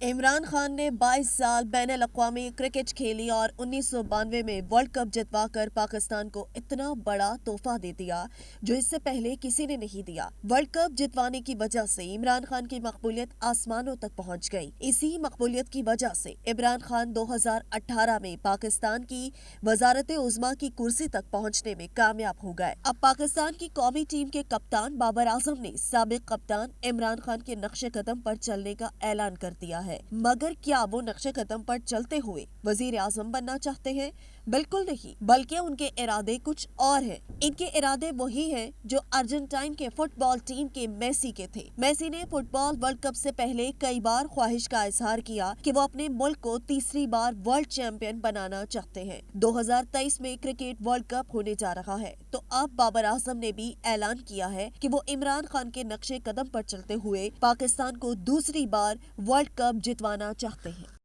عمران خان نے 22 سال بین الاقوامی کرکٹ کھیلی اور 1992 میں ورلڈ کپ جتوا کر پاکستان کو اتنا بڑا تحفہ دے دیا جو اس سے پہلے کسی نے نہیں دیا۔ ورلڈ کپ جتوانے کی وجہ سے عمران خان کی مقبولیت آسمانوں تک پہنچ گئی۔ اسی مقبولیت کی وجہ سے عمران خان 2018 میں پاکستان کی وزارت عظمیٰ کی کرسی تک پہنچنے میں کامیاب ہو گئے۔ اب پاکستان کی قومی ٹیم کے کپتان بابر اعظم نے سابق کپتان عمران خان کے نقش قدم پر چلنے کا اعلان کر دیا ہے، مگر کیا وہ نقش قدم پر چلتے ہوئے وزیر اعظم بننا چاہتے ہیں؟ بالکل نہیں، بلکہ ان کے ارادے کچھ اور ہیں۔ ان کے ارادے وہی ہیں جو ارجنٹائن کے فٹ بال ٹیم کے میسی کے تھے۔ میسی نے فٹ بال ورلڈ کپ سے پہلے کئی بار خواہش کا اظہار کیا کہ وہ اپنے ملک کو تیسری بار ورلڈ چیمپئن بنانا چاہتے ہیں۔ 2023 میں کرکٹ ورلڈ کپ ہونے جا رہا ہے، تو اب بابر اعظم نے بھی اعلان کیا ہے کہ وہ عمران خان کے نقش قدم پر چلتے ہوئے پاکستان کو دوسری بار ورلڈ کپ جتوانا چاہتے ہیں۔